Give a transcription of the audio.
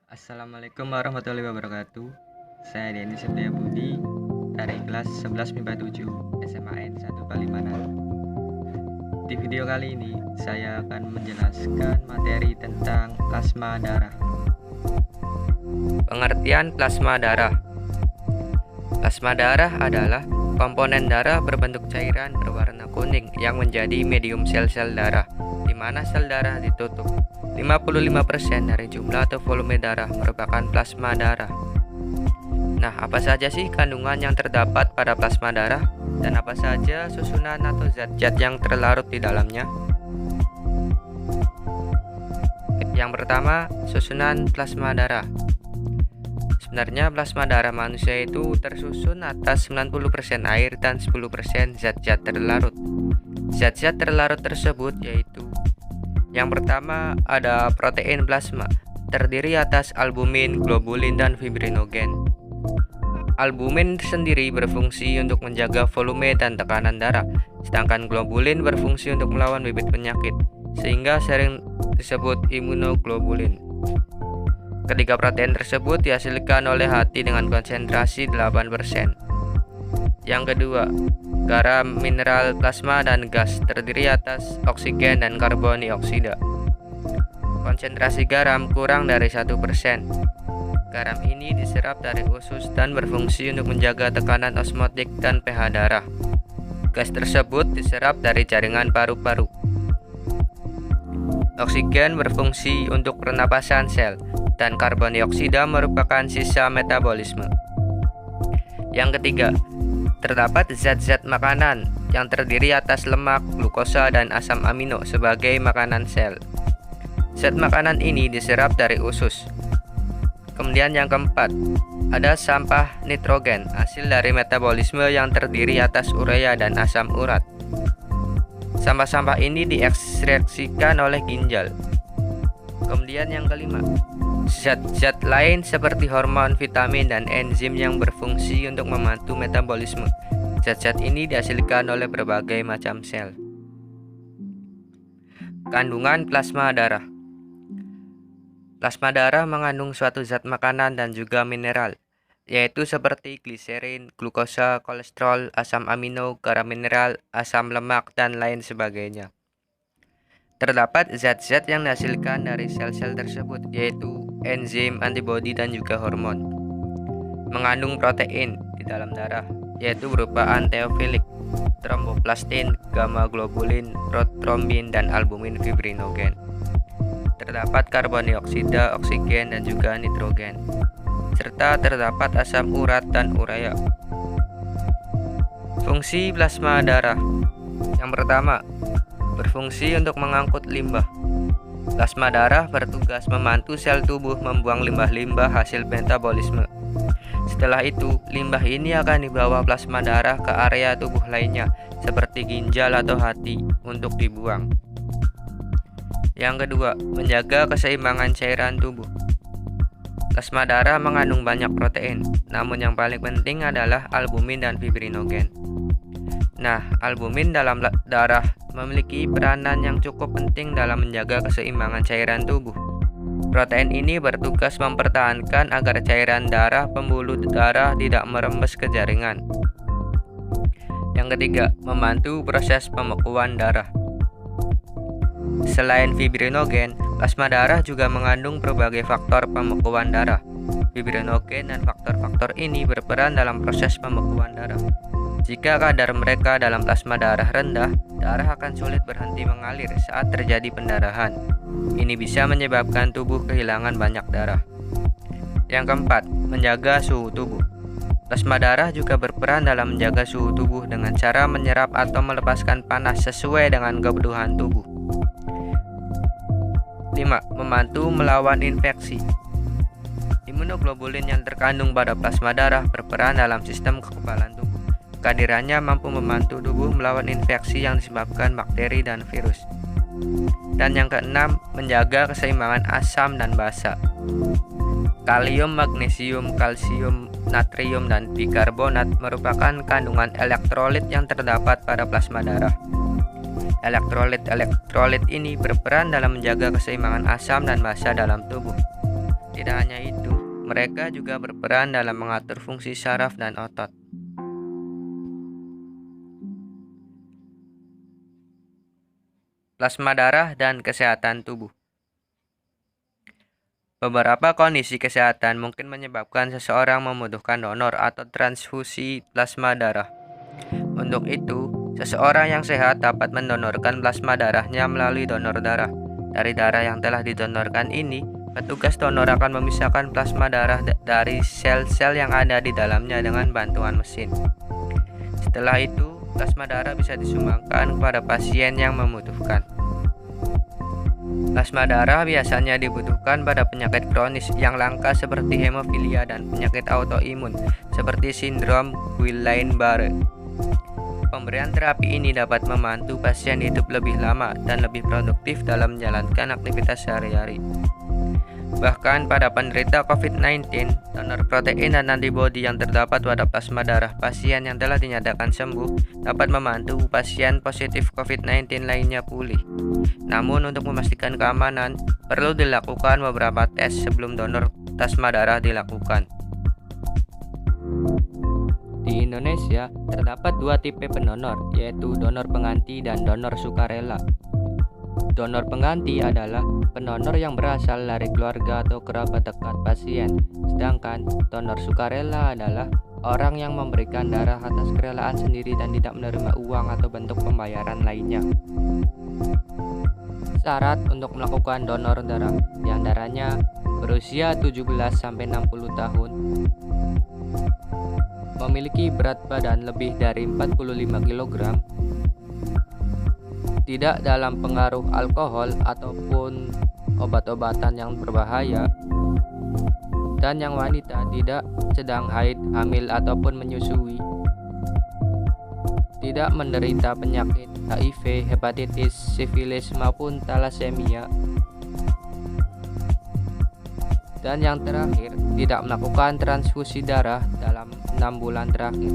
Assalamualaikum warahmatullahi wabarakatuh. Saya Denny Septia Budi dari kelas 11 MIPA 7 SMAN 1 Palimanan. Di video kali ini saya akan menjelaskan materi tentang plasma darah. Pengertian plasma darah. Plasma darah adalah komponen darah berbentuk cairan berwarna kuning yang menjadi medium sel-sel darah, di mana sel darah ditutup. 55% dari jumlah atau volume darah merupakan plasma darah. Nah, apa saja sih kandungan yang terdapat pada plasma darah dan apa saja susunan atau zat-zat yang terlarut di dalamnya? Yang pertama, susunan plasma darah. Sebenarnya plasma darah manusia itu tersusun atas 90% air dan 10% zat-zat terlarut. Zat-zat terlarut tersebut yaitu: yang pertama ada protein plasma, terdiri atas albumin, globulin, dan fibrinogen. Albumin sendiri berfungsi untuk menjaga volume dan tekanan darah, sedangkan globulin berfungsi untuk melawan bibit penyakit, sehingga sering disebut imunoglobulin. Ketiga protein tersebut dihasilkan oleh hati dengan konsentrasi 8%. Yang kedua, garam, mineral, plasma, dan gas, terdiri atas oksigen dan karbon dioksida. Konsentrasi garam kurang dari 1%. Garam ini diserap dari usus dan berfungsi untuk menjaga tekanan osmotik dan pH darah. Gas tersebut diserap dari jaringan paru-paru. Oksigen berfungsi untuk pernapasan sel, dan karbon dioksida merupakan sisa metabolisme. Yang ketiga, terdapat zat-zat makanan yang terdiri atas lemak, glukosa, dan asam amino sebagai makanan sel. Zat makanan ini diserap dari usus. Kemudian yang keempat, ada sampah nitrogen, hasil dari metabolisme yang terdiri atas urea dan asam urat. Sampah-sampah ini diekstraksikan oleh ginjal. Kemudian yang kelima, zat-zat lain seperti hormon, vitamin, dan enzim yang berfungsi untuk membantu metabolisme. Zat-zat ini dihasilkan oleh berbagai macam sel. Kandungan plasma darah. Plasma darah mengandung suatu zat makanan dan juga mineral, yaitu seperti gliserin, glukosa, kolesterol, asam amino, garam mineral, asam lemak, dan lain sebagainya. Terdapat zat-zat yang dihasilkan dari sel-sel tersebut, yaitu enzim, antibodi, dan juga hormon. Mengandung protein di dalam darah, yaitu berupa anteofilik, tromboplastin, gamma globulin, protrombin, dan albumin fibrinogen. Terdapat karbon dioksida, oksigen, dan juga nitrogen, serta terdapat asam urat dan urea. Fungsi plasma darah. Yang pertama, berfungsi untuk mengangkut limbah. Plasma darah bertugas membantu sel tubuh membuang limbah-limbah hasil metabolisme. Setelah itu, limbah ini akan dibawa plasma darah ke area tubuh lainnya, seperti ginjal atau hati, untuk dibuang. Yang kedua, menjaga keseimbangan cairan tubuh. Plasma darah mengandung banyak protein, namun yang paling penting adalah albumin dan fibrinogen. Nah, albumin dalam darah memiliki peranan yang cukup penting dalam menjaga keseimbangan cairan tubuh. Protein ini bertugas mempertahankan agar cairan darah pembuluh darah tidak merembes ke jaringan. Yang ketiga, membantu proses pembekuan darah. Selain fibrinogen, plasma darah juga mengandung berbagai faktor pembekuan darah. Fibrinogen dan faktor-faktor ini berperan dalam proses pembekuan darah. Jika kadar mereka dalam plasma darah rendah, darah akan sulit berhenti mengalir saat terjadi pendarahan. Ini bisa menyebabkan tubuh kehilangan banyak darah. Yang keempat, menjaga suhu tubuh. Plasma darah juga berperan dalam menjaga suhu tubuh dengan cara menyerap atau melepaskan panas sesuai dengan kebutuhan tubuh. 5. Membantu melawan infeksi. Imunoglobulin yang terkandung pada plasma darah berperan dalam sistem kekebalan tubuh. Kehadirannya mampu membantu tubuh melawan infeksi yang disebabkan bakteri dan virus. Dan yang keenam, menjaga keseimbangan asam dan basa. Kalium, magnesium, kalsium, natrium, dan bikarbonat merupakan kandungan elektrolit yang terdapat pada plasma darah. Elektrolit ini berperan dalam menjaga keseimbangan asam dan basa dalam tubuh. Tidak hanya itu, mereka juga berperan dalam mengatur fungsi saraf dan otot. Plasma darah dan kesehatan tubuh. Beberapa kondisi kesehatan mungkin menyebabkan seseorang membutuhkan donor atau transfusi plasma darah. Untuk itu, seseorang yang sehat dapat mendonorkan plasma darahnya melalui donor darah. Dari darah yang telah didonorkan ini, petugas donor akan memisahkan plasma darah dari sel-sel yang ada di dalamnya dengan bantuan mesin. Setelah itu, plasma darah bisa disumbangkan kepada pasien yang membutuhkan. Plasma darah biasanya dibutuhkan pada penyakit kronis yang langka seperti hemofilia dan penyakit autoimun seperti sindrom Guillain-Barré. Pemberian terapi ini dapat membantu pasien hidup lebih lama dan lebih produktif dalam menjalankan aktivitas sehari-hari. Bahkan pada penderita COVID-19, donor protein dan antibodi yang terdapat pada plasma darah pasien yang telah dinyatakan sembuh dapat membantu pasien positif COVID-19 lainnya pulih. Namun untuk memastikan keamanan, perlu dilakukan beberapa tes sebelum donor plasma darah dilakukan. Di Indonesia, terdapat dua tipe pendonor, yaitu donor pengganti dan donor sukarela. Donor pengganti adalah pendonor yang berasal dari keluarga atau kerabat dekat pasien, sedangkan donor sukarela adalah orang yang memberikan darah atas kerelaan sendiri dan tidak menerima uang atau bentuk pembayaran lainnya. Syarat untuk melakukan donor darah, diantaranya berusia 17-60 tahun, memiliki berat badan lebih dari 45 kg, tidak dalam pengaruh alkohol ataupun obat-obatan yang berbahaya, dan yang wanita tidak sedang haid, hamil ataupun menyusui, tidak menderita penyakit HIV, hepatitis, sifilis maupun talasemia, dan yang terakhir tidak melakukan transfusi darah dalam 6 bulan terakhir.